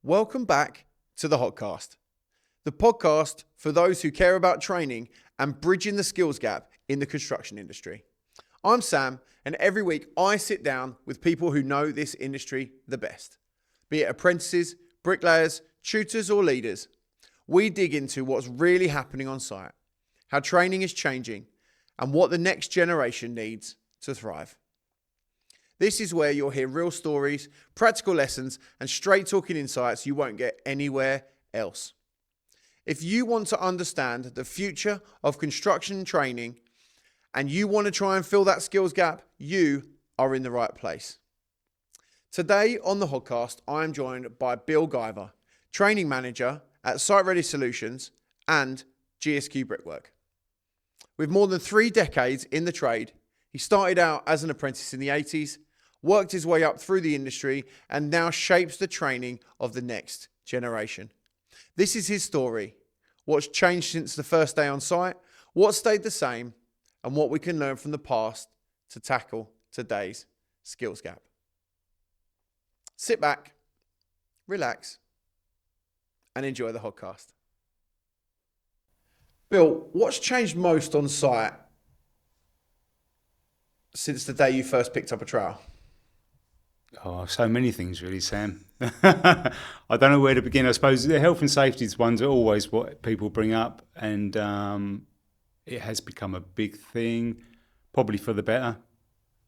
Welcome back to the Hodcast, the podcast for those who care about training and bridging the skills gap in the construction industry. I'm Sam, and every week I sit down with people who know this industry the best. Be it apprentices, bricklayers, tutors or leaders, we dig into what's really happening on site, how training is changing, and what the next generation needs to thrive. This is where you'll hear real stories, practical lessons, and straight talking insights you won't get anywhere else. If you want to understand the future of construction training and you want to try and fill that skills gap, you are in the right place. Today on the Hodcast, I am joined by Bill Guiver, training manager at Site Ready Solutions and GSQ Brickwork. With more than 3 decades in the trade, he started out as an apprentice in the 80s, worked his way up through the industry, and now shapes the training of the next generation. This is his story, what's changed since the first day on site, what stayed the same, and what we can learn from the past to tackle today's skills gap. Sit back, relax, and enjoy the Hodcast. Bill, what's changed most on site since the day you first picked up a trowel? Oh, so many things really, Sam. I don't know where to begin. I suppose the health and safety ones are always what people bring up, and it has become a big thing, probably for the better.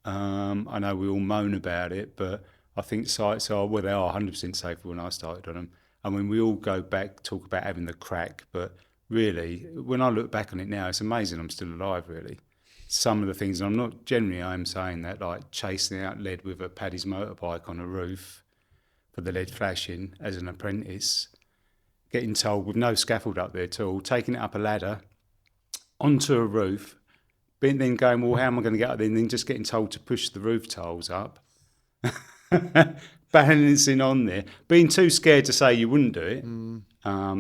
I know we all moan about it, but I think sites are, well, they are 100% safer when I started on them. I mean, we all go back, talk about having the crack, but really, when I look back on it now, it's amazing I'm still alive, really. Some of the things, and I'm saying that, like chasing out lead with a Paddy's motorbike on a roof for the lead flashing as an apprentice, getting told with no scaffold up there at all, taking it up a ladder onto a roof, then going, well, how am I going to get up there? And then just getting told to push the roof tiles up, balancing on there, being too scared to say you wouldn't do it.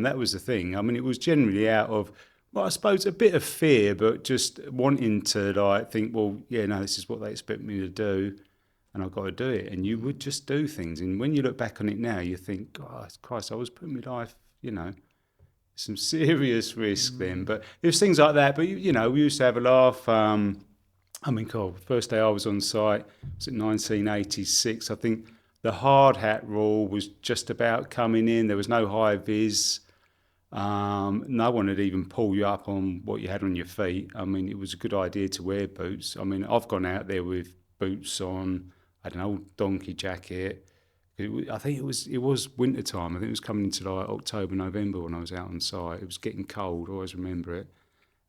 That was the thing. I mean, it was generally out of, well, I suppose a bit of fear, but just wanting to think, well, yeah, no, this is what they expect me to do, and I've got to do it. And you would just do things. And when you look back on it now, you think, oh, Christ, I was putting my life, some serious risk then. But there's things like that. But, we used to have a laugh. First day I was on site was in 1986. I think the hard hat rule was just about coming in. There was no high vis. No one would even pull you up on what you had on your feet. I mean, it was a good idea to wear boots. I mean, I've gone out there with boots on, I had an old donkey jacket. I think it was winter time. I think it was coming into October, November when I was out on site. It was getting cold, I always remember it.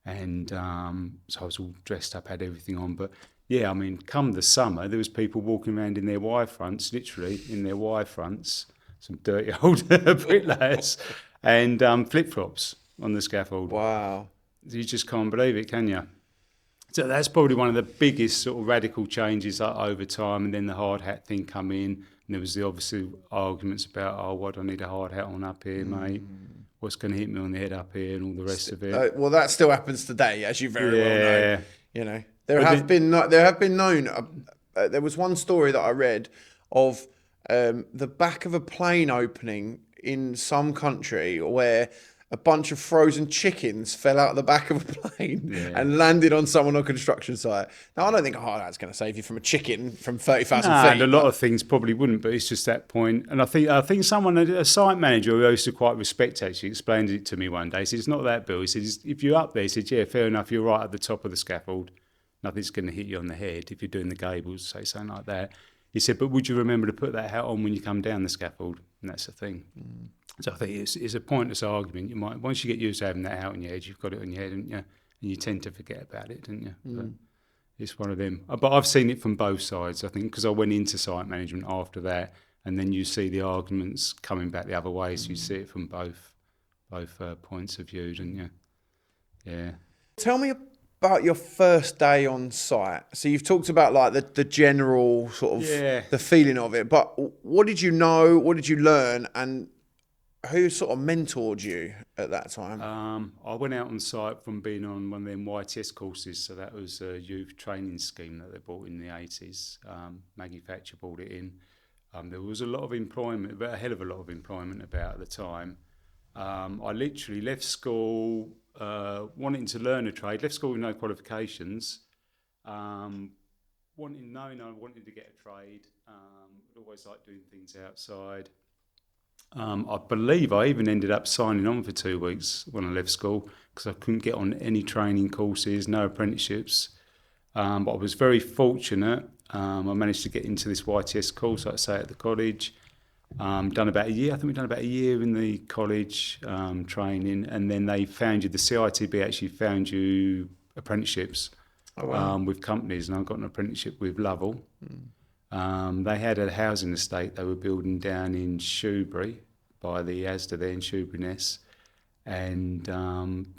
And so I was all dressed up, had everything on. But yeah, I mean, come the summer, there was people walking around in their Y fronts, literally in their Y fronts, some dirty old bricklayers. And flip-flops on the scaffold. Wow. You just can't believe it, can you? So that's probably one of the biggest sort of radical changes over time. And then the hard hat thing come in. And there was the obviously arguments about, oh, why do I need a hard hat on up here, mate? What's going to hit me on the head up here and all the rest of it? Well, that still happens today, as you very well know. There was one story that I read of the back of a plane opening in some country where a bunch of frozen chickens fell out of the back of a plane and landed on someone on a construction site. Now, I don't think that's going to save you from a chicken from 30,000 feet. And a lot of things probably wouldn't, but it's just that point. And I think someone, a site manager who I used to quite respect, actually explained it to me one day. He said, it's not that, Bill. He said, if you're up there, he said, yeah, fair enough, you're right at the top of the scaffold. Nothing's going to hit you on the head if you're doing the gables, say something like that. He said, but would you remember to put that hat on when you come down the scaffold? And that's the thing. So I think it's a pointless argument. You might, once you get used to having that hat on your head, you've got it on your head, haven't you? And you tend to forget about it, don't you? But it's one of them. But I've seen it from both sides, I think, because I went into site management after that, and then you see the arguments coming back the other way, so you see it from both points of view, don't you? Yeah. Tell me about your first day on site. So you've talked about like the general sort of the feeling of it, but what did you know? What did you learn? And who sort of mentored you at that time? I went out on site from being on one of them YTS courses. So that was a youth training scheme that they brought in the 80s. Maggie Thatcher brought it in. There was a lot of employment, a hell of a lot of employment about at the time. I literally left school wanting to learn a trade, left school with no qualifications, knowing I wanted to get a trade. I'd always liked doing things outside. I believe I even ended up signing on for 2 weeks when I left school because I couldn't get on any training courses, no apprenticeships. But I was very fortunate. I managed to get into this YTS course, like I say, at the college. Done about a year. I think we've done about a year in the college training, and then they found you. The CITB actually found you apprenticeships with companies, and I got an apprenticeship with Lovell. They had a housing estate they were building down in Shoebury by the Asda there in Shoebury Ness, and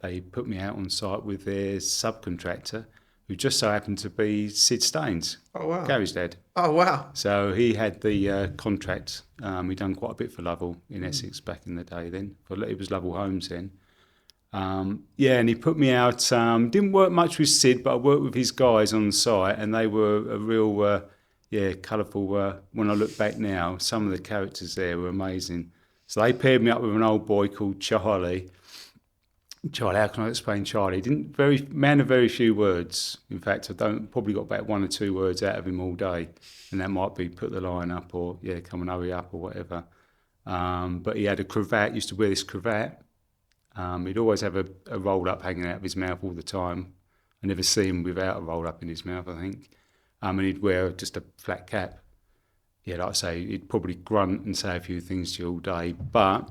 they put me out on site with their subcontractor, who just so happened to be Sid Staines, Garry's dad. Oh, wow. So he had the contract. He'd done quite a bit for Lovell in Essex back in the day then. It was Lovell Homes then. And he put me out. Didn't work much with Sid, but I worked with his guys on site, and they were a real, colourful. When I look back now, some of the characters there were amazing. So they paired me up with an old boy called Charlie. Charlie, how can I explain Charlie? Man of very few words. In fact, probably got about 1 or 2 words out of him all day, and that might be put the line up or come and hurry up or whatever. But he had a cravat. Used to wear this cravat. He'd always have a roll up hanging out of his mouth all the time. I never see him without a roll up in his mouth, I think. And he'd wear just a flat cap. Yeah, like I say, he'd probably grunt and say a few things to you all day, but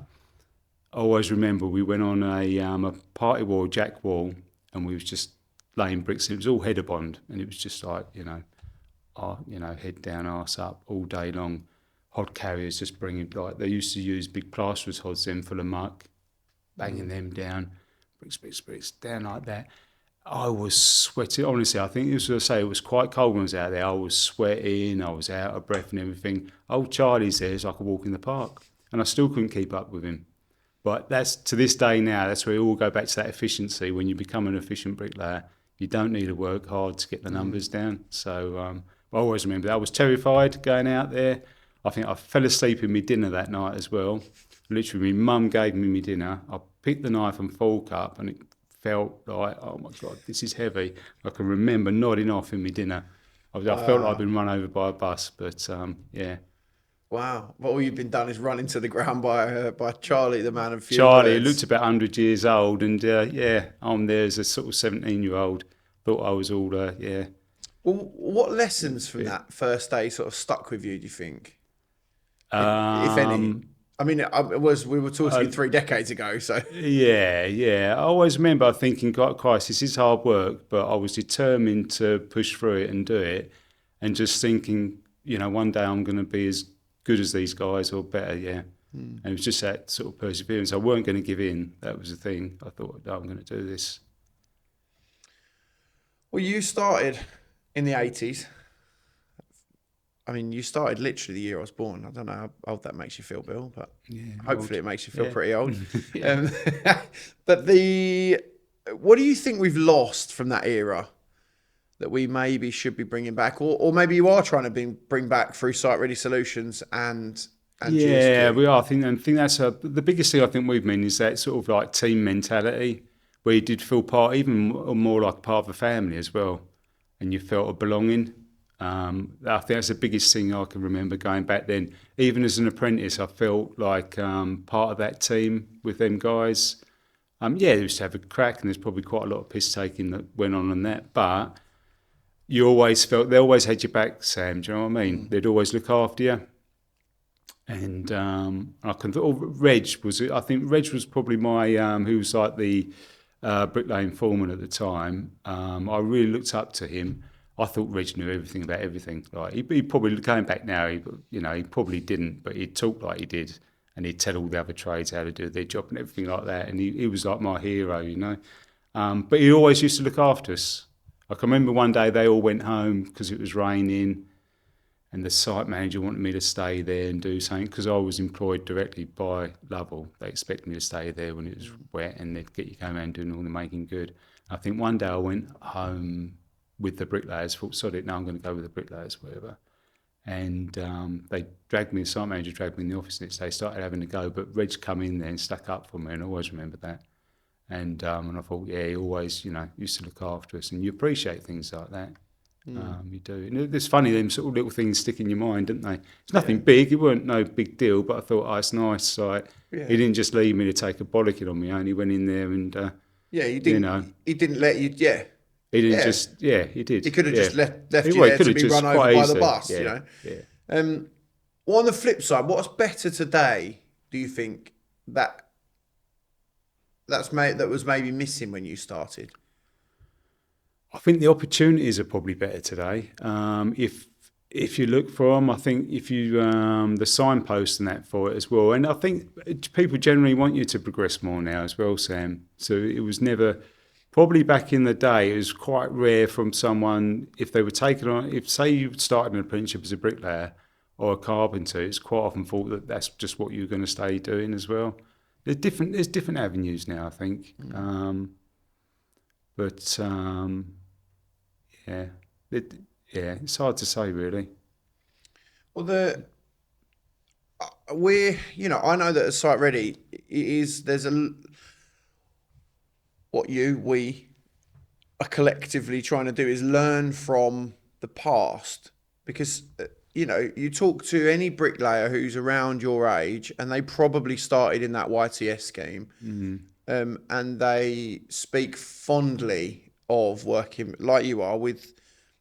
I always remember we went on a party wall, jack wall, and we was just laying bricks. It was all header bond, and it was just like, head down, arse up all day long. Hod carriers just bringing, like they used to use big plasterers hods then full of muck, banging them down, bricks, down like that. I was sweating. Honestly, I think it was quite cold when I was out there. I was sweating, I was out of breath and everything. Old Charlie's there, it's like a walk in the park, and I still couldn't keep up with him. But that's, to this day now, that's where we all go back to that efficiency. When you become an efficient bricklayer, you don't need to work hard to get the numbers down. So I always remember that. I was terrified going out there. I think I fell asleep in my dinner that night as well. Literally, my mum gave me my dinner. I picked the knife and fork up, and it felt like, oh my God, this is heavy. I can remember nodding off in my dinner. I felt like I'd been run over by a bus, but yeah. Wow. What all you've been done is run into the ground by Charlie, the man of few Charlie, words. who looked about 100 years old, and I'm there as a sort of 17-year-old. Thought I was all, Well, what lessons from that first day sort of stuck with you, do you think? If any? I mean, we were talking 3 decades ago, so. Yeah. I always remember thinking, Christ, this is hard work, but I was determined to push through it and do it, and just thinking, one day I'm going to be as good as these guys or better, yeah. And it was just that sort of perseverance. I weren't going to give in. That was the thing. I thought, I'm going to do this. Well, you started in the 80s. I mean, you started literally the year I was born. I don't know how old that makes you feel, Bill, but hopefully it makes you feel pretty old. But what do you think we've lost from that era that we maybe should be bringing back, or maybe you are trying to bring back through Site Ready Solutions and yeah, GSQ? we are. I think that's the biggest thing I think we've meant is that sort of like team mentality, where you did feel even more like part of a family as well, and you felt a belonging. I think that's the biggest thing I can remember going back then. Even as an apprentice, I felt like part of that team with them guys. They used to have a crack, and there's probably quite a lot of piss taking that went on that, but you always felt they always had your back, Sam. Do you know what I mean? They'd always look after you. And Reg was probably my who was like the bricklaying foreman at the time. I really looked up to him. I thought Reg knew everything about everything. Like he probably, going back now, he probably didn't, but he'd talk like he did, and he'd tell all the other trades how to do their job and everything like that. And he was like my hero, But he always used to look after us. I can remember one day they all went home because it was raining, and the site manager wanted me to stay there and do something because I was employed directly by Lovell. They expected me to stay there when it was wet, and they'd get you going around doing all the making good. I think one day I went home with the Bricklayers, thought, sod it, now I'm going to go with the Bricklayers, whatever. And they dragged me, the site manager dragged me in the office next day, started having a go, but Reg come in there and stuck up for me, and I always remember that. And I thought, yeah, he always, used to look after us, and you appreciate things like that. You do. And it's funny, them sort of little things stick in your mind, don't they? It's nothing big, it weren't no big deal, but I thought, it's nice. Like, he didn't just leave me to take a bollocking on me own, he went in there and, he didn't let you, he didn't just, he did. He could have just left you He there could to have be just run over quite by easily. the bus, Yeah. Well, on the flip side, what's better today, do you think, that was maybe missing when you started? I think the opportunities are probably better today. If you look for them, I think if you the signposts and that for it as well. And I think people generally want you to progress more now as well, Sam. So it was never, probably back in the day, it was quite rare from someone, if they were taken on, if say you started an apprenticeship as a bricklayer or a carpenter, it's quite often thought that that's just what you're going to stay doing as well. There's different avenues now, I think. It's hard to say, really. Well, I know that at Site Ready, we are collectively trying to do is learn from the past, because you talk to any bricklayer who's around your age, and they probably started in that YTS scheme, and they speak fondly of working like you are with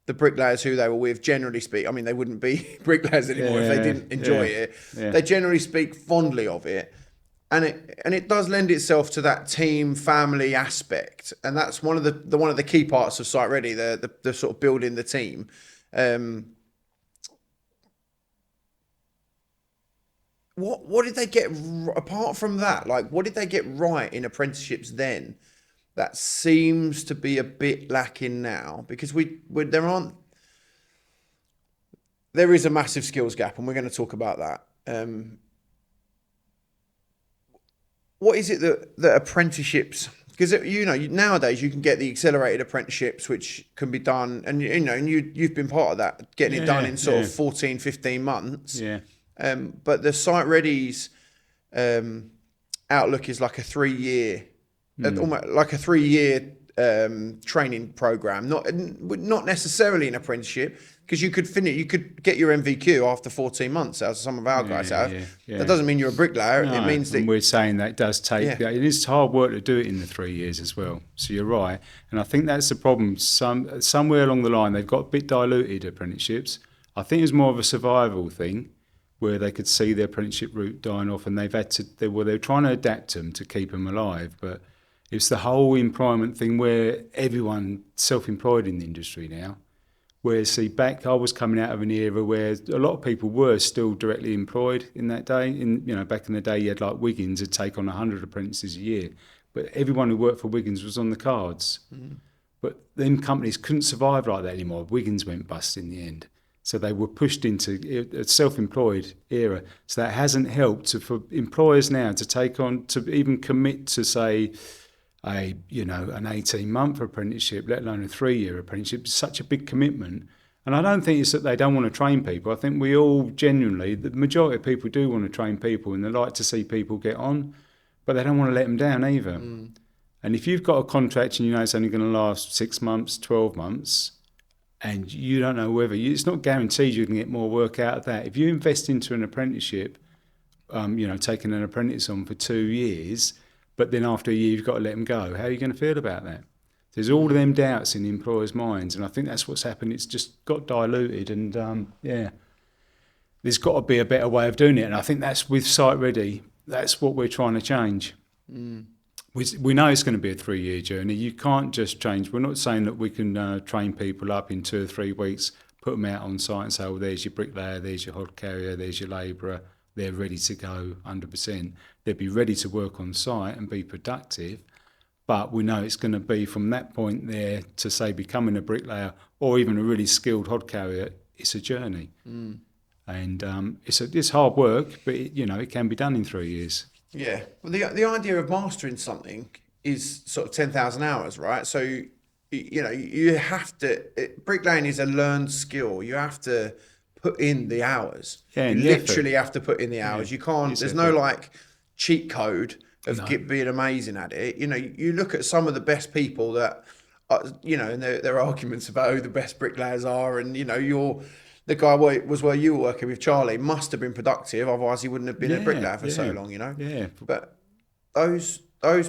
the bricklayers who they were with. Generally speak, I mean, they wouldn't be bricklayers anymore if they didn't enjoy it. Yeah. They generally speak fondly of it, and it does lend itself to that team family aspect, and that's one of the key parts of Site Ready, the sort of building the team. What did they get apart from that? Like, what did they get right in apprenticeships then that seems to be a bit lacking now? Because there is a massive skills gap, and we're going to talk about that. What is it that apprenticeships? Because nowadays you can get the accelerated apprenticeships, which can be done, and you've been part of that, getting it done in sort of 14, 15 months. Yeah. But the Site Ready's outlook is like a 3-year, almost like a 3-year training program. Not necessarily an apprenticeship, because you could get your MVQ after 14 months, as some of our guys have. Yeah. That doesn't mean you're a bricklayer. No, it means that, and we're saying that it does take. Yeah. It is hard work to do it in the 3 years as well. So you're right, and I think that's the problem. Somewhere along the line, they've got a bit diluted apprenticeships. I think it's more of a survival thing, where they could see their apprenticeship route dying off, and they were trying to adapt them to keep them alive. But it's the whole employment thing where everyone self-employed in the industry now. Whereas, I was coming out of an era where a lot of people were still directly employed in that day. Back in the day, you had like Wiggins would take on 100 apprentices a year, but everyone who worked for Wiggins was on the cards. But them companies couldn't survive like that anymore. Wiggins went bust in the end. So they were pushed into a self-employed era. So that hasn't helped for employers now to take on, to even commit to, say, an 18-month apprenticeship, let alone a 3-year apprenticeship. It's such a big commitment. And I don't think it's that they don't want to train people. I think we all genuinely, the majority of people do want to train people, and they like to see people get on, but they don't want to let them down either. And if you've got a contract and you know it's only going to last 6 months, 12 months, and you don't know whether, it's not guaranteed you can get more work out of that. If you invest into an apprenticeship, taking an apprentice on for 2 years, but then after a year you've got to let them go, how are you going to feel about that? There's all of them doubts in the employers' minds, and I think that's what's happened. It's just got diluted, and there's got to be a better way of doing it. And I think that's with Site Ready, that's what we're trying to change. We know it's going to be a 3-year journey. You can't just change. We're not saying that we can train people up in 2 or 3 weeks, put them out on site and say, well, there's your bricklayer, there's your hod carrier, there's your labourer. They're ready to go 100%. They'd be ready to work on site and be productive. But we know it's going to be from that point there to, say, becoming a bricklayer or even a really skilled hod carrier, it's a journey. And it's hard work, but it can be done in 3 years. Yeah. Well, the idea of mastering something is sort of 10,000 hours, right? So, you have to, bricklaying is a learned skill. You have to put in the hours. Yeah, You and literally have to put in the hours. You can't. There's no like cheat code of being amazing at it. You know, you look at some of the best people that, you know, and there are arguments about who the best bricklayers are, and you know, the guy was where you were working with, Charlie, must have been productive, otherwise he wouldn't have been a bricklayer for so long, you know. Yeah. But those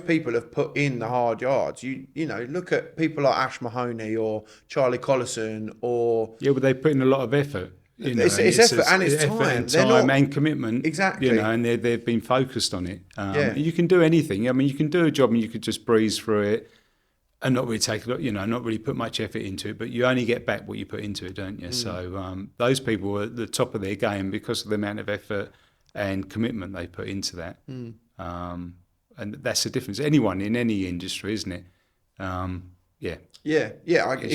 people have put in the hard yards. You know, look at people like Ash Mahoney or Charlie Collison or but they put in a lot of effort. You know, it's effort and it's time. Time and commitment. Exactly. You know, and they've been focused on it. You can do anything. I mean, you can do a job and you could just breeze through it and not really take a lot, you know, not really put much effort into it, but you only get back what you put into it, don't you? So those people are at the top of their game because of the amount of effort and commitment they put into that. And that's the difference. Anyone in any industry, isn't it? If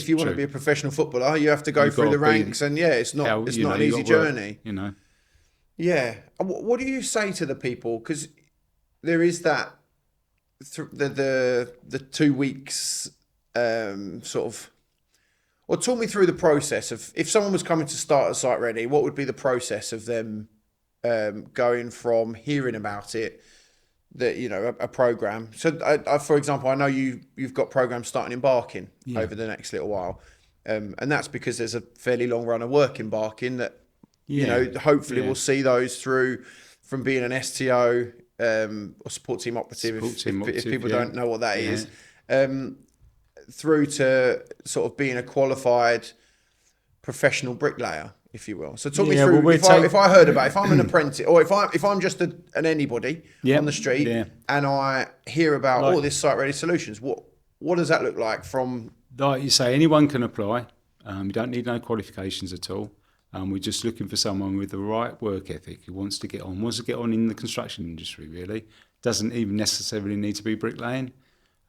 you want to be a professional footballer, you have to go through the ranks, and it's not an easy journey. You know. Yeah. What do you say to the people? Because there is that the 2 weeks sort of. Well, talk me through the process of if someone was coming to start a Site Ready, what would be the process of them going from hearing about it, that, you know, a program. So I, for example, I know you've got programs starting in Barking over the next little while, and that's because there's a fairly long run of work in Barking that you know, hopefully we'll see those through from being an STO or support team operative, if people don't know what that is, through to sort of being a qualified professional bricklayer, if you will. So talk me through, if I heard about, if I'm an apprentice, or if I'm just an anybody on the street and I hear about this Site Ready Solutions, what does that look like from? Like you say, anyone can apply. You don't need no qualifications at all. We're just looking for someone with the right work ethic who wants to get on in the construction industry, really. Doesn't even necessarily need to be bricklaying.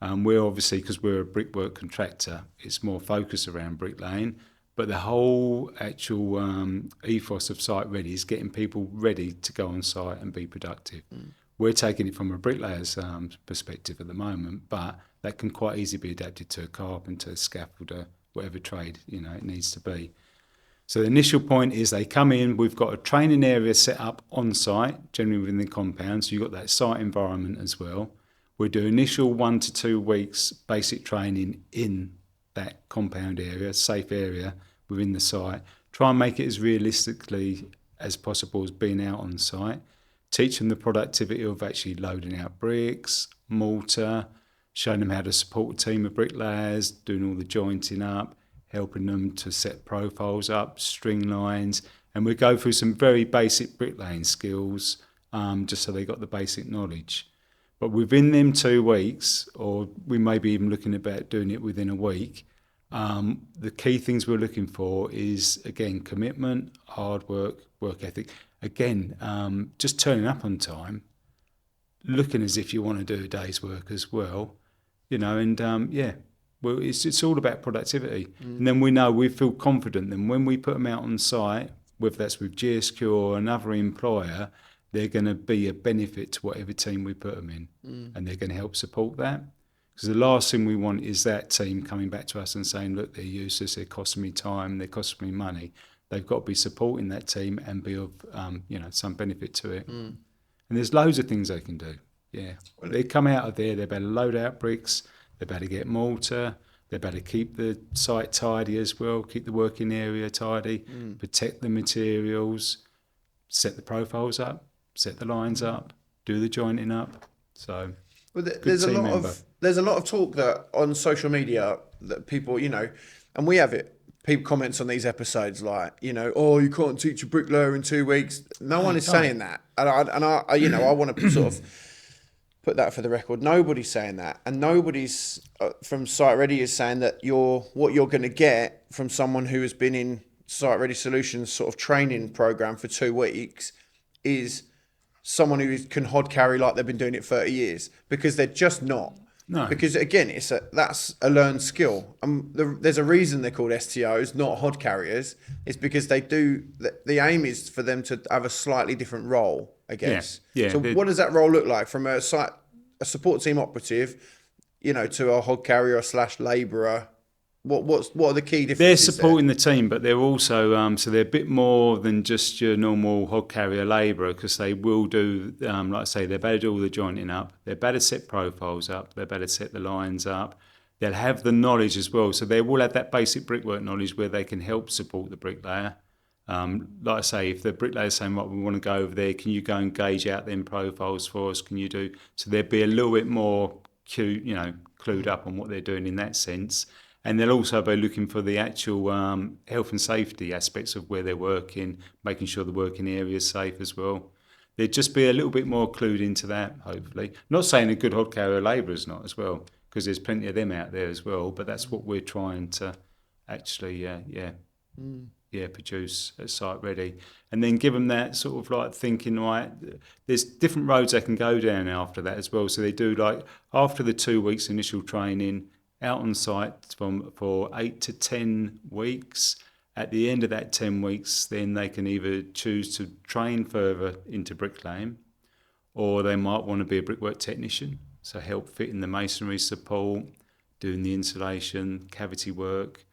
We're obviously, because we're a brickwork contractor, it's more focused around bricklaying. But the whole actual ethos of Site Ready is getting people ready to go on site and be productive. We're taking it from a bricklayer's perspective at the moment, but that can quite easily be adapted to a carpenter, scaffolder, whatever trade, you know, it needs to be. So the initial point is they come in, we've got a training area set up on site, generally within the compound, so you've got that site environment as well. We do initial 1 to 2 weeks basic training in that compound area, safe area within the site. Try and make it as realistically as possible as being out on site. Teach them the productivity of actually loading out bricks, mortar, showing them how to support a team of bricklayers, doing all the jointing up, helping them to set profiles up, string lines, and we go through some very basic bricklaying skills, just so they got the basic knowledge. But within them 2 weeks, or we may be even looking about doing it within a week, the key things we're looking for is, again, commitment, hard work, work ethic. Again, just turning up on time, looking as if you want to do a day's work as well, you know, and well, it's all about productivity. And then we feel confident then when we put them out on site, whether that's with GSQ or another employer, they're going to be a benefit to whatever team we put them in, and they're going to help support that. Because the last thing we want is that team coming back to us and saying, look, they're useless, they're costing me time, they're costing me money. They've got to be supporting that team and be of some benefit to it. And there's loads of things they can do. Yeah, they come out of there, they're better load out bricks, they're better get mortar, they're better keep the site tidy as well, keep the working area tidy, protect the materials, set the profiles up, set the lines up, do the jointing up. So there's a lot of talk that on social media that people, you know, and we have it. People comments on these episodes like, you know, oh, you can't teach a bricklayer in 2 weeks. No one is saying that, and I you know, I want to sort of put that for the record. Nobody's saying that, and nobody's from Site Ready is saying that what you're going to get from someone who has been in Site Ready Solutions sort of training program for 2 weeks is someone who can hod carry like they've been doing it 30 years, because they're just not. No. Because again, that's a learned skill. There's a reason they're called STOs, not hod carriers. It's because they do. The aim is for them to have a slightly different role, I guess. Yeah. So what does that role look like from a support team operative, you know, to a hod carrier / labourer? What are the key differences? They're supporting the team, but they're also so they're a bit more than just your normal hod carrier labourer, because they will do, like I say, they're better do all the jointing up, they're better set profiles up, they're better set the lines up. They'll have the knowledge as well, so they will have that basic brickwork knowledge where they can help support the bricklayer. Like I say, if the bricklayer's saying, right, we want to go over there, can you go and gauge out them profiles for us? Can you do? So they'll be a little bit more clued up on what they're doing in that sense. And they'll also be looking for the actual health and safety aspects of where they're working, making sure the working area is safe as well. They'd just be a little bit more clued into that, hopefully. Not saying a good hod carrier labourer is not as well, because there's plenty of them out there as well, but that's what we're trying to actually, produce at site ready. And then give them that sort of like thinking, right, there's different roads they can go down after that as well. So they do, like, after the 2 weeks initial training, out on site for 8 to 10 weeks. At the end of that 10 weeks, then they can either choose to train further into bricklaying, or they might want to be a brickwork technician, so help fitting the masonry support, doing the insulation, cavity work,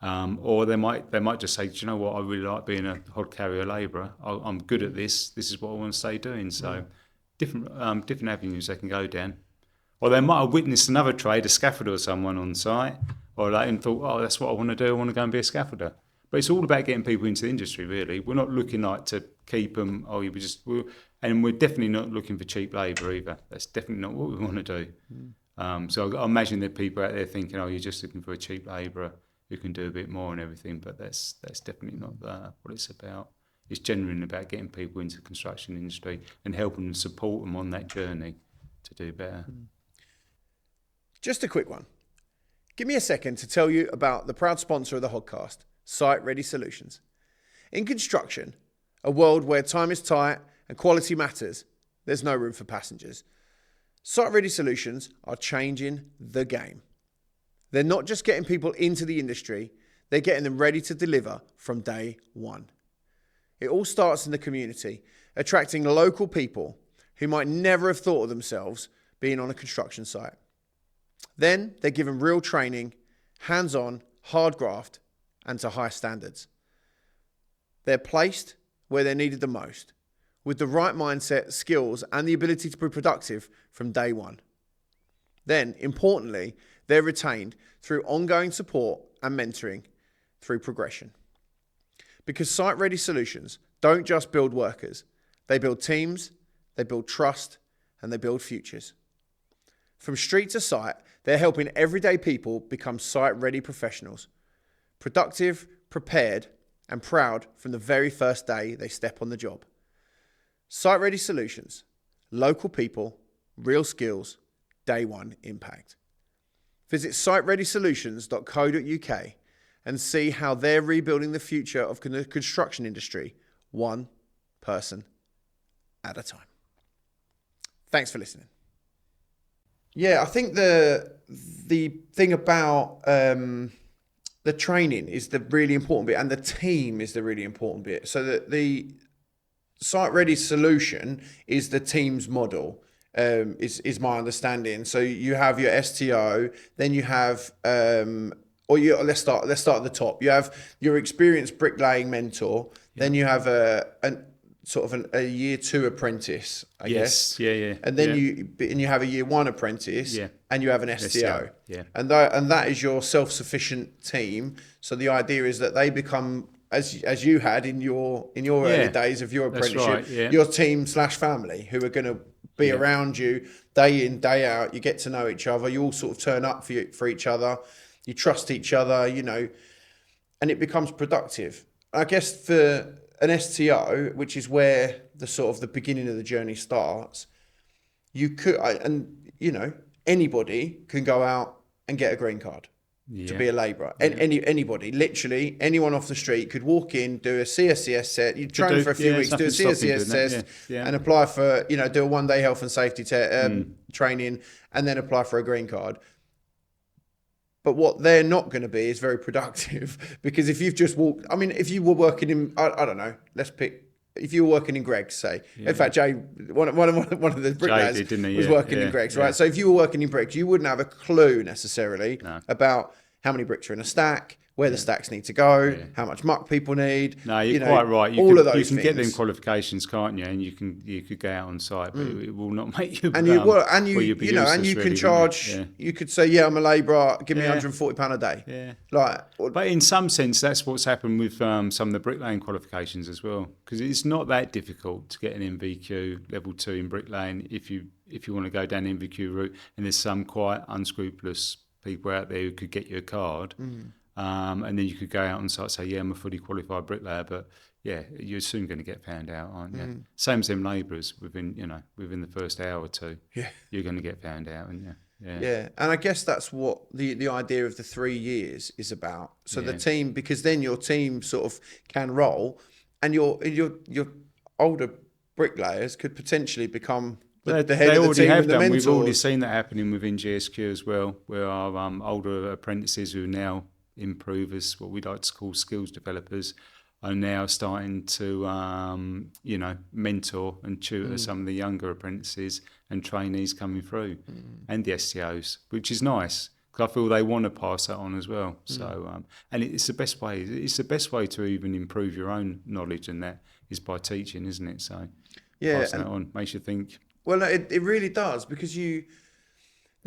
or they might just say, do you know what, I really like being a hod carrier labourer. I'm good at this. This is what I want to stay doing. So different avenues they can go down. Or they might have witnessed another trade, a scaffolder or someone on site, or and thought, oh, that's what I want to do. I want to go and be a scaffolder. But it's all about getting people into the industry, really. We're not looking like to keep them. And we're definitely not looking for cheap labour either. That's definitely not what we want to do. So I imagine there are people out there thinking, oh, you're just looking for a cheap labourer who can do a bit more and everything. But that's definitely not what it's about. It's genuinely about getting people into the construction industry and helping them, support them on that journey to do better. Just a quick one. Give me a second to tell you about the proud sponsor of the Hodcast, Site Ready Solutions. In construction, a world where time is tight and quality matters, there's no room for passengers. Site Ready Solutions are changing the game. They're not just getting people into the industry, they're getting them ready to deliver from day one. It all starts in the community, attracting local people who might never have thought of themselves being on a construction site. Then they're given real training, hands-on, hard graft, and to high standards. They're placed where they're needed the most, with the right mindset, skills, and the ability to be productive from day one. Then, importantly, they're retained through ongoing support and mentoring through progression. Because Site Ready Solutions don't just build workers, they build teams, they build trust, and they build futures. From street to site, they're helping everyday people become site-ready professionals, productive, prepared, and proud from the very first day they step on the job. Site-ready solutions, local people, real skills, day one impact. Visit sitereadysolutions.co.uk and see how they're rebuilding the future of the construction industry, one person at a time. Thanks for listening. Yeah, I think the thing about the training is the really important bit, and the team is the really important bit. So that the Site Ready solution is the team's model, is my understanding. So you have your STO, then you have let's start at the top. You have your experienced bricklaying mentor, then you have a year two apprentice, I guess. Yeah. And then you have a year one apprentice, and you have an STO. Yeah. And that is your self-sufficient team. So the idea is that they become, as you had in your early days of your apprenticeship, your team/family who are going to be around you day in, day out. You get to know each other. You all sort of turn up for each other. You trust each other, and it becomes productive. I guess for an STO, which is where the beginning of the journey starts, anybody can go out and get a green card to be a labourer. Anybody, literally anyone off the street could walk in, do a CSCS set. You train for a few weeks, do a CSCS test, and apply for, do a 1 day health and safety training, and then apply for a green card. But what they're not going to be is very productive, because if you've just walked, if you were working in, I don't know, if you were working in Greg's, say. In fact, Jay, one of the bricklayers was working in Greg's, right? So if you were working in Bricks, you wouldn't have a clue necessarily about how many bricks are in a stack, where the stacks need to go, how much muck people need. No, you're quite right. All of those you can get them things. qualifications, can't you? And you could go out on site, but it will not make you. And you can charge. You could say, I'm a labourer. Give me £140 a day. Yeah. But in some sense, that's what's happened with some of the bricklaying qualifications as well, because it's not that difficult to get an MVQ level 2 in bricklaying if you want to go down the MVQ route. And there's some quite unscrupulous people out there who could get you a card. And then you could go out on site and say, I'm a fully qualified bricklayer, but you're soon going to get found out, aren't you? Same as them labourers within the first hour or two. Yeah, you're going to get found out, aren't you? Yeah, and I guess that's what the idea of the 3 years is about. So the team, because then your team sort of can roll, and your older bricklayers could potentially become the head of the team and the mentors. We've already seen that happening within GSQ as well, where our older apprentices who are now improvers, what we like to call skills developers, are now starting to mentor and tutor some of the younger apprentices and trainees coming through, and the STOs, which is nice because I feel they want to pass that on as well. So and it's the best way. It's the best way to even improve your own knowledge, and that is by teaching, isn't it? So passing that on makes you think. Well, it really does, because the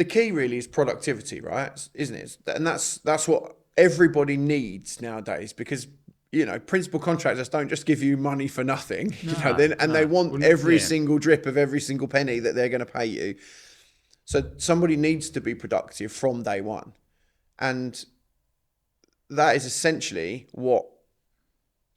key really is productivity, right? Isn't it? And that's what everybody needs nowadays, because principal contractors don't just give you money for nothing. They want every single drip of every single penny that they're going to pay you. So somebody needs to be productive from day one, and that is essentially what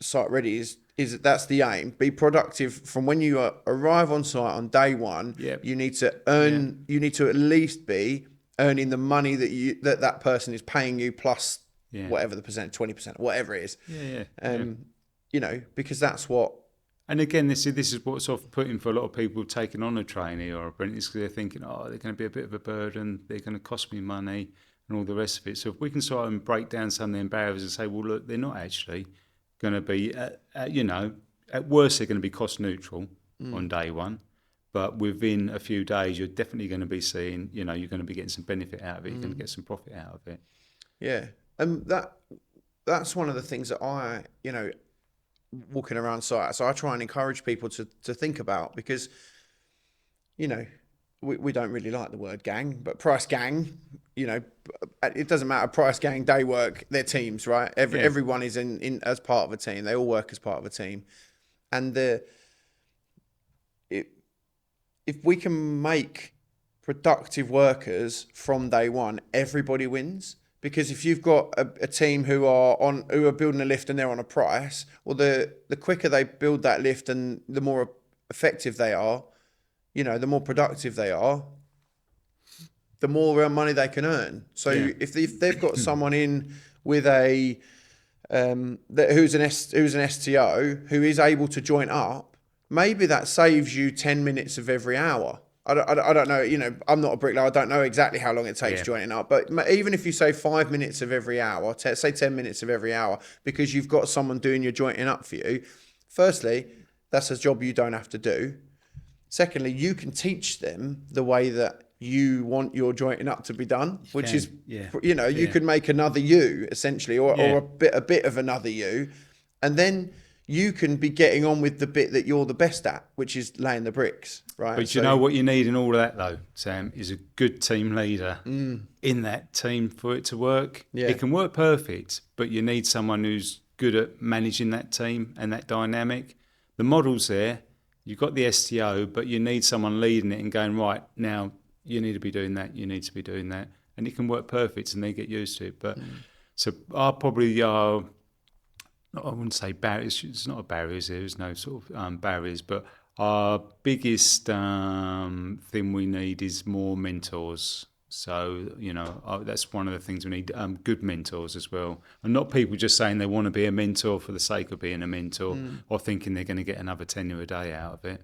Site Ready is. That's the aim. Be productive from when you arrive on site on day one. You need to earn. You need to at least be earning the money that person is paying you, plus whatever the percent, 20%, whatever it is. Because that's what. And again, this is what's off putting for a lot of people taking on a trainee or apprentice, because they're thinking, they're going to be a bit of a burden, they're going to cost me money, and all the rest of it. So if we can sort of break down some of the barriers and say, well, look, they're not actually going to be, at worst, they're going to be cost neutral on day one. But within a few days, you're definitely going to be seeing, you're going to be getting some benefit out of it. You're going to get some profit out of it. Yeah. And that's one of the things that I, walking around site, so I try and encourage people to think about, because, we don't really like the word gang, but price gang, it doesn't matter. Price gang, day work, they're teams, right? Everyone is in as part of a team. They all work as part of a team. And if we can make productive workers from day one, everybody wins. Because if you've got a team who are building a lift and they're on a price, well, the quicker they build that lift and the more effective they are, the more productive they are, the more money they can earn. So if they've got someone in with who's an STO who is able to join up, maybe that saves you 10 minutes of every hour. I don't know, I'm not a bricklayer. I don't know exactly how long it takes joining up. But even if you say 5 minutes of every hour, say 10 minutes of every hour, because you've got someone doing your jointing up for you, firstly, that's a job you don't have to do. Secondly, you can teach them the way that you want your jointing up to be done, you could make another you, essentially, or a bit of another you. And then you can be getting on with the bit that you're the best at, which is laying the bricks, right? But you know what you need in all of that, though, Sam, is a good team leader in that team for it to work. Yeah. It can work perfect, but you need someone who's good at managing that team and that dynamic. The model's there. You've got the STO, but you need someone leading it and going, right, now you need to be doing that, you need to be doing that. And it can work perfect and they get used to it. But so I wouldn't say barriers. It's not a barriers. There's no sort of barriers. But our biggest thing we need is more mentors. So, that's one of the things we need, good mentors as well. And not people just saying they want to be a mentor for the sake of being a mentor or thinking they're going to get another tenner a day out of it.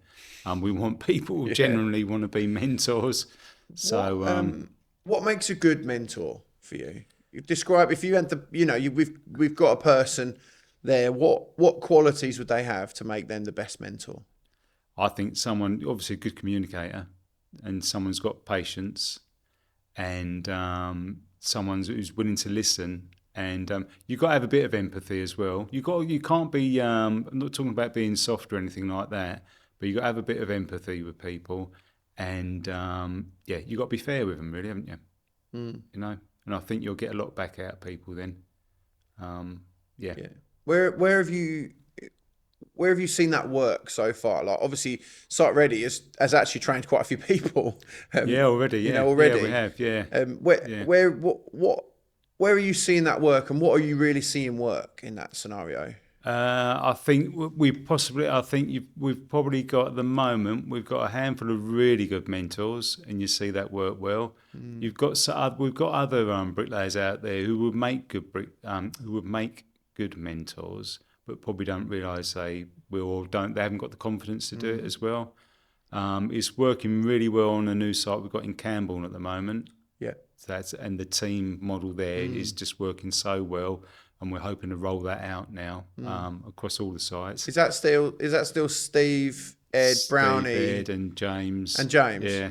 We want people who generally want to be mentors. So, what makes a good mentor for you? Describe, if you had we've got a person there, what qualities would they have to make them the best mentor? I think someone, obviously a good communicator, and someone's got patience and someone who's willing to listen. And you've got to have a bit of empathy as well. You can't be. I'm not talking about being soft or anything like that, but you got to have a bit of empathy with people, and you got to be fair with them, really, haven't you? You know, and I think you'll get a lot back out of people then. Yeah. Where have you seen that work so far? Like, obviously, Site Ready has actually trained quite a few people. Already. Yeah, already we have. Yeah. Where are you seeing that work, and what are you really seeing work in that scenario? I think we've probably got at the moment, we've got a handful of really good mentors, and you see that work well. We've got other bricklayers out there who would make good mentors, but probably don't realise they haven't got the confidence to do it as well. It's working really well on a new site we've got in Camborne at the moment. Yeah. And the team model there is just working so well, and we're hoping to roll that out now across all the sites. Is that still Steve, Ed, Brownie, Ed, and James?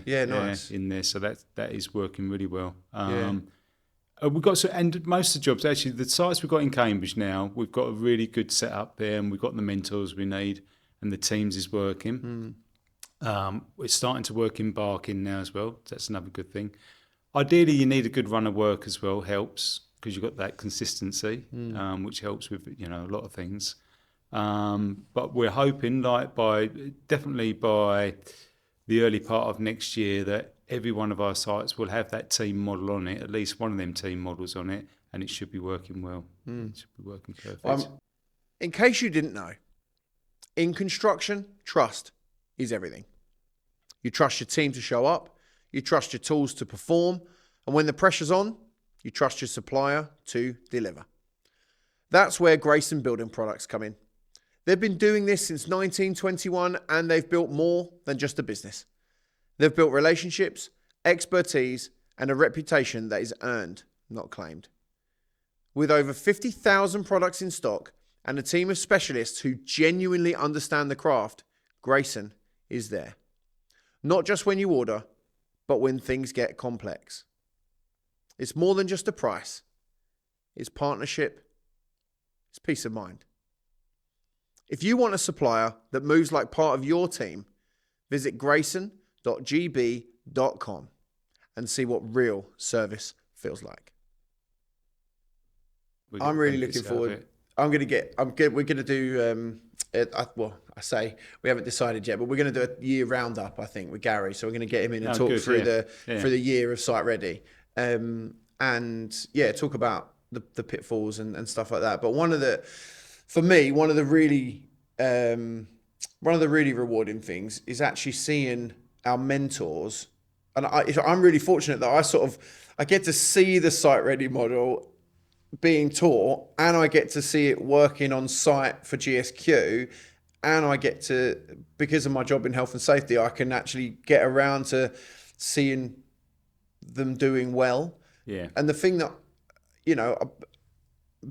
Yeah, nice. In there, so that is working really well. We've got and most of the jobs, actually, the sites we've got in Cambridge now, we've got a really good setup there, and we've got the mentors we need, and the teams is working. We're starting to work in Barking now as well. So that's another good thing. Ideally, you need a good run of work as well. Helps because you've got that consistency, which helps with a lot of things. But we're hoping, by the early part of next year, that every one of our sites will have that team model on it, at least one of them team models on it, and it should be working well. It should be working perfect. In case you didn't know, in construction, trust is everything. You trust your team to show up. You trust your tools to perform, and when the pressure's on, you trust your supplier to deliver. That's where Grayson Building Products come in. They've been doing this since 1921, and they've built more than just a business. They've built relationships, expertise, and a reputation that is earned, not claimed. With over 50,000 products in stock and a team of specialists who genuinely understand the craft, Grayson is there. Not just when you order, but when things get complex. It's more than just a price. It's partnership. It's peace of mind. If you want a supplier that moves like part of your team, visit grayson.gb.com and see what real service feels like. I'm really looking forward. We're going to do, we haven't decided yet, but we're going to do a year roundup, I think, with Garry. So we're going to get him in and talk through the year of Site Ready. Talk about the pitfalls and stuff like that. But one of the really rewarding things is actually seeing our mentors. And I'm really fortunate that I get to see the Site Ready model being taught, and I get to see it working on site for GSQ, and I get to, because of my job in health and safety, I can actually get around to seeing them doing well. Yeah. And the thing that, a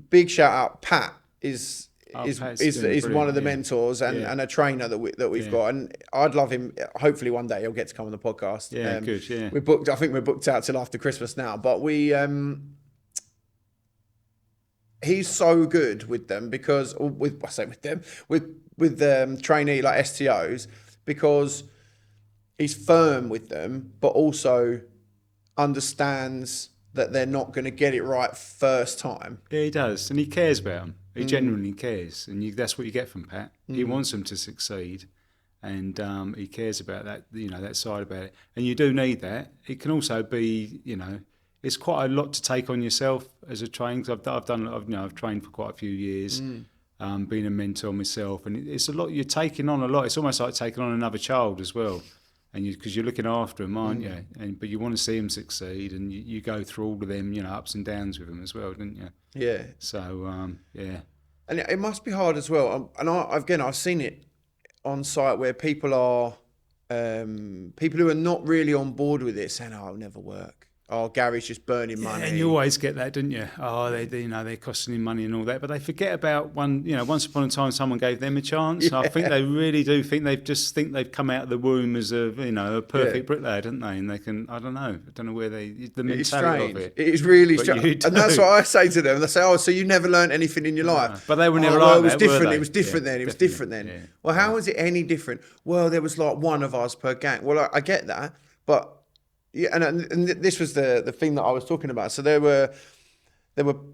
big shout out, Pat is one of the mentors and a trainer that we've got, and I'd love him. Hopefully one day he'll get to come on the podcast. Good. Yeah. I think we're booked out till after Christmas now, but he's so good with them because with trainee like STOs, because he's firm with them, but also understands that they're not going to get it right first time. Yeah, he does, and he cares about them. He genuinely cares, and that's what you get from Pat. He wants them to succeed, and he cares about that. That side about it, and you do need that. It can also be, it's quite a lot to take on yourself as a trainer. Because I've trained for quite a few years, being a mentor myself, and it's a lot. You're taking on a lot. It's almost like taking on another child as well, and because you're looking after them, aren't you? But you want to see them succeed, and you go through all of them, ups and downs with them as well, don't you? Yeah. So and it must be hard as well. And I've seen it on site where people who are not really on board with it saying, "Oh, it'll never work." oh, Garry's just burning Yeah, money. and you always get that, don't you? Oh, they're costing him money and all that, but they forget about once upon a time someone gave them a chance. I think they really do think they've come out of the womb as a perfect bricklayer, don't they? And they can, I don't know where the mentality of it. It is really strange, and that's what I say to them. They say, "Oh, so you never learned anything in your life?" But they were never well, like it was that, different. were they? It was different then. It was different then. Yeah. Well, how was it any different? Well, there was like one of us per gang. Well, I get that, but yeah, and this was the thing that I was talking about. So there were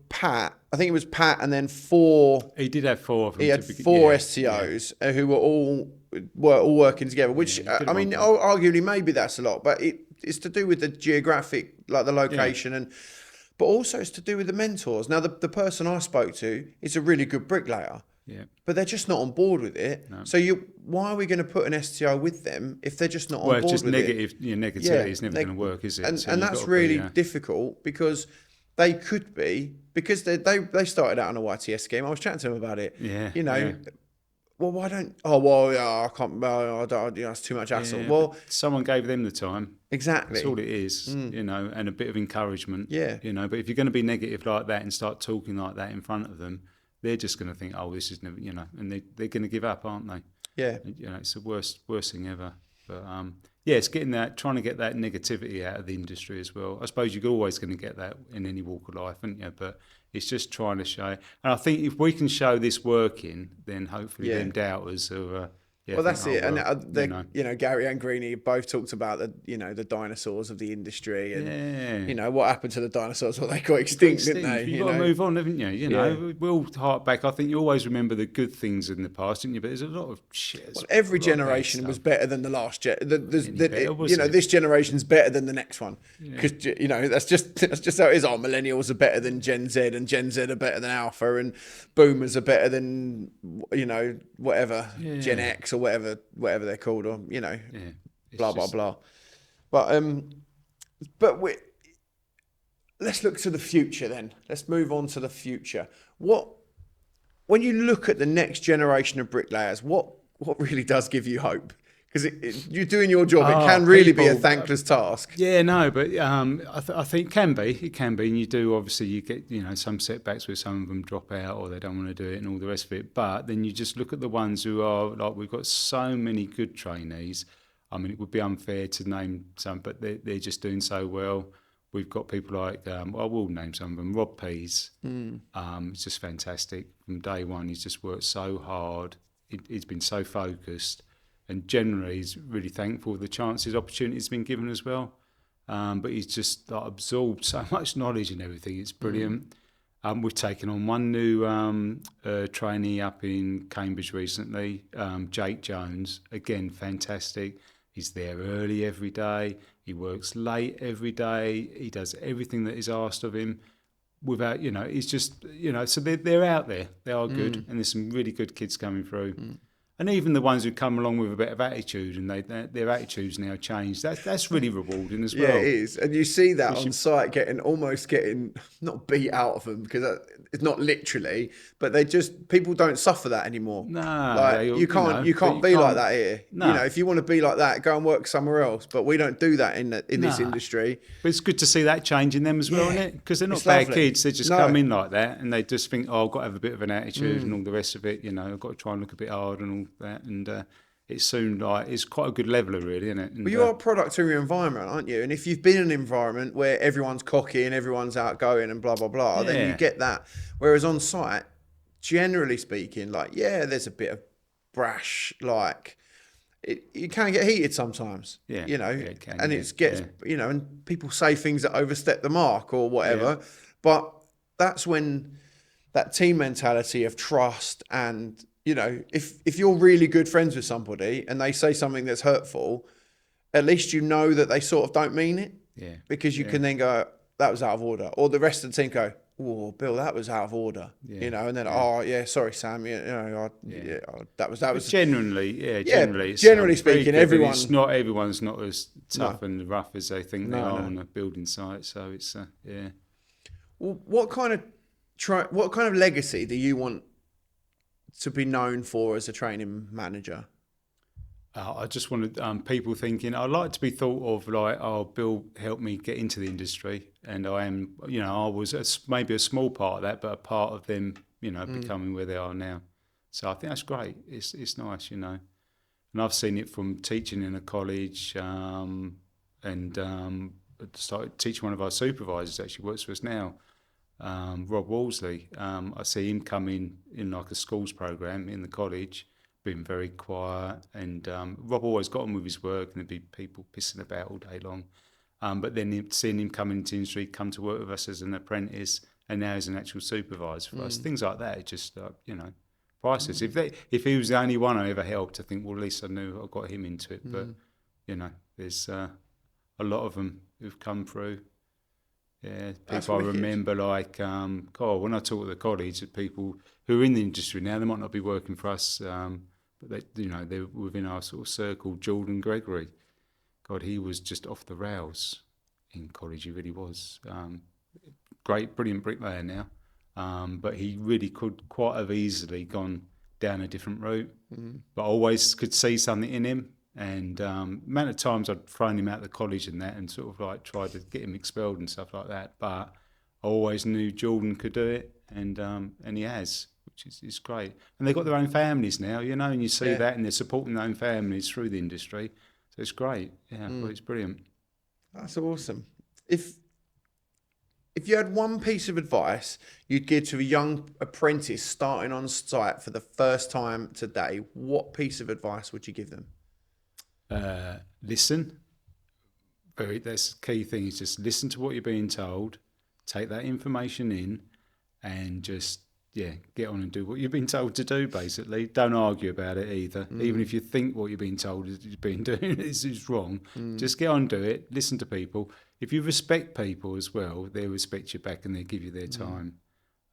Pat. I think it was Pat, and then 4. He did have 4 of them. He had 4 STOs who were all working together. Which I mean, arguably maybe that's a lot, but it's to do with the geographic, like the location, but also it's to do with the mentors. Now, the person I spoke to is a really good bricklayer. Yeah. But they're just not on board with it. No. So why are we going to put an STO with them if they're just not on board with it? Negativity is never going to work, is it? And that's really difficult because they could be, because they started out on a YTS scheme. I was chatting to them about it. Yeah. Well, why don't? Oh, well, yeah, I can't. Well, I don't. It's too much hassle. Yeah, well, someone gave them the time. Exactly. That's all it is, and a bit of encouragement. Yeah. But if you're going to be negative like that and start talking like that in front of them, they're just going to think, oh, this is never, and they're going to give up, aren't they? Yeah. It's the worst thing ever. But it's trying to get that negativity out of the industry as well. I suppose you're always going to get that in any walk of life, aren't you? But it's just trying to show. And I think if we can show this working, then hopefully them doubters are. Well, that's it. And Garry and Greenie both talked about the dinosaurs of the industry, and what happened to the dinosaurs? Well, they got extinct, didn't they? You've got to move on, haven't you? We'll hark back. I think you always remember the good things in the past, didn't you? But there's a lot of shit. Well, every generation was better than the last. This generation's better than the next one, because that's just how it is. Our millennials are better than Gen Z, and Gen Z are better than Alpha, and Boomers are better than whatever Gen X or whatever they're called, or blah blah blah. But let's look to the future then. Let's move on to the future. When you look at the next generation of bricklayers, what really does give you hope? Because you're doing your job, it can really be a thankless task. Yeah, no, but I think it can be, and you do, obviously, you get, some setbacks where some of them drop out or they don't want to do it and all the rest of it, but then you just look at the ones who are, like, we've got so many good trainees. I mean, it would be unfair to name some, but they're just doing so well. We've got people like, I will name some of them, Rob Pease. It's just fantastic. From day one, he's just worked so hard. He's been so focused. And generally, he's really thankful for the chances, opportunities been given as well. But he's just absorbed so much knowledge and everything. It's brilliant. We've taken on one new trainee up in Cambridge recently, Jake Jones. Again, fantastic. He's there early every day. He works late every day. He does everything that is asked of him. Without, he's just, so they're out there. They are good, and there's some really good kids coming through. And even the ones who come along with a bit of attitude and their attitudes now change, that's really rewarding as well. Yeah, it is. And you see that on site getting not beat out of them, because it's not literally, but people don't suffer that anymore. No. You can't be like that here. No. If you want to be like that, go and work somewhere else. But we don't do that in this industry. But it's good to see that change in them as well, isn't it? Because they're not bad kids. They just come in like that and they just think, I've got to have a bit of an attitude and all the rest of it. I've got to try and look a bit hard and all that, and it's soon it's quite a good leveler, really, isn't it? And, you are a product of your environment, aren't you? And if you've been in an environment where everyone's cocky and everyone's outgoing and blah blah blah, then you get that. Whereas on site, generally speaking, there's a bit of brash, you can get heated sometimes, it can, and and people say things that overstep the mark or whatever, but that's when that team mentality of trust and if you're really good friends with somebody and they say something that's hurtful, at least you know that they sort of don't mean it. Yeah. Because you can then go, that was out of order. Or the rest of the team go, oh, Bill, that was out of order. Yeah. And then, sorry, Sam, that was generally speaking, everyone's not as tough and rough as they think they are on a building site. So it's Well, what kind of legacy do you want to be known for as a training manager? I just wanted people thinking, I'd like to be thought of like, oh, Bill helped me get into the industry. And I am, I was maybe a small part of that, but a part of them, becoming where they are now. So I think that's great. It's nice, And I've seen it from teaching in a college and started teaching one of our supervisors, actually works for us now, Rob Wolseley. I see him come in like a schools program in the college, being very quiet, and Rob always got on with his work, and there'd be people pissing about all day long. But then seeing him come into the industry, come to work with us as an apprentice, and now as an actual supervisor for us, things like that, just priceless. If he was the only one I ever helped, I think, well, at least I knew I got him into it. But there's a lot of them who've come through. Yeah, people I remember, like, when I talk to the college, people who are in the industry now, they might not be working for us, but they're within our sort of circle. Jordan Gregory, God, he was just off the rails in college. He really was. Great, brilliant bricklayer now, but he really could quite have easily gone down a different route. But I always could see something in him. And amount of times I'd thrown him out of the college and that, and sort of like tried to get him expelled and stuff like that. But I always knew Jordan could do it, and he has, which is great. And they've got their own families now, and you see that, and they're supporting their own families through the industry. So it's great. Yeah, well, it's brilliant. That's awesome. If you had one piece of advice you'd give to a young apprentice starting on site for the first time today, what piece of advice would you give them? Listen. That's the key thing, is just listen to what you're being told, take that information in, and just get on and do what you've been told to do. Basically, don't argue about it either. Even if you think what you're being told you've been doing is wrong, just get on and do it. Listen to people. If you respect people as well, they'll respect you back and they'll give you their time.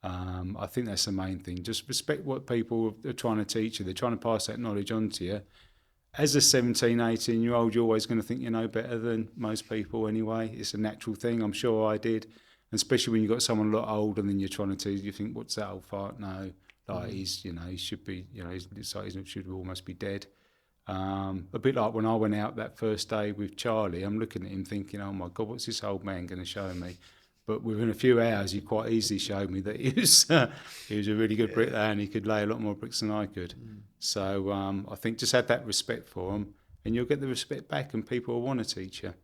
I think that's the main thing. Just respect what people are trying to teach you. They're trying to pass that knowledge on to you. As a 17, 18-year-old, you're always going to think you know better than most people anyway. It's a natural thing. I'm sure I did. And especially when you've got someone a lot older than you're trying to teach, you think, what's that old fart? No, like he should be, he should almost be dead. A bit like when I went out that first day with Charlie, I'm looking at him thinking, oh my God, what's this old man going to show me? But within a few hours, he quite easily showed me that he was a really good bricklayer, and he could lay a lot more bricks than I could. So I think just have that respect for him, and you'll get the respect back, and people will want to teach you.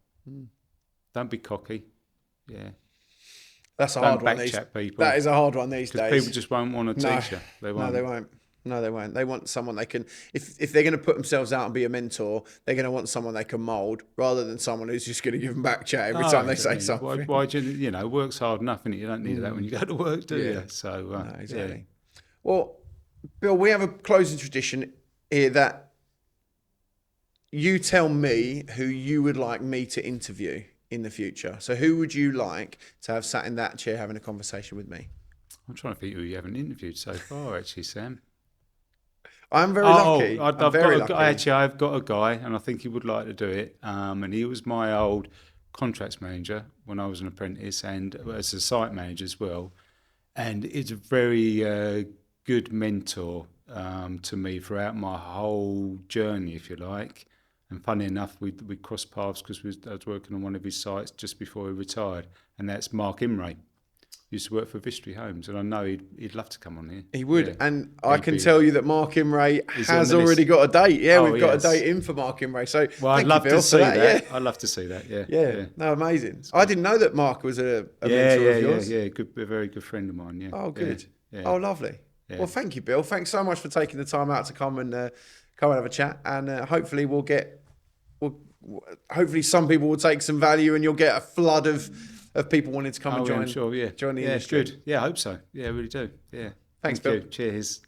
Don't be cocky. Yeah. That's a hard one. People. That is a hard one these days. People just won't want to teach you. They won't. No, they won't. No, they won't. They want someone they can, if they're going to put themselves out and be a mentor, they're going to want someone they can mould rather than someone who's just going to give them back chat every time they say something. Why do work's hard enough, innit? You don't need that when you go to work, do you? So, no, exactly. Well, Bill, we have a closing tradition here that you tell me who you would like me to interview in the future. So who would you like to have sat in that chair having a conversation with me? I'm trying to think who you haven't interviewed so far, actually, Sam. I'm very lucky. I've got a guy, and I think he would like to do it. And he was my old contracts manager when I was an apprentice, and as a site manager as well. And it's a very good mentor to me throughout my whole journey, if you like. And funny enough, we crossed paths because I was working on one of his sites just before he retired, and that's Mark Imray. Used to work for Vistry Homes, and I know he'd love to come on here. He would, and I can tell you that Mark Imray has already got a date. Yeah, we've got a date in for Mark Imray. So I'd love to see that. I'd love to see that. Yeah. No, amazing. I didn't know that Mark was a mentor of yours. Yeah, a very good friend of mine. Yeah. Oh, good. Yeah. Oh, lovely. Yeah. Well, thank you, Bill. Thanks so much for taking the time out to come and have a chat, and hopefully hopefully some people will take some value, and you'll get a flood of people wanting to come and join. I'm sure, join the industry. Good. Yeah, I hope so. Yeah, I really do. Yeah. Thanks, Bill. Cheers.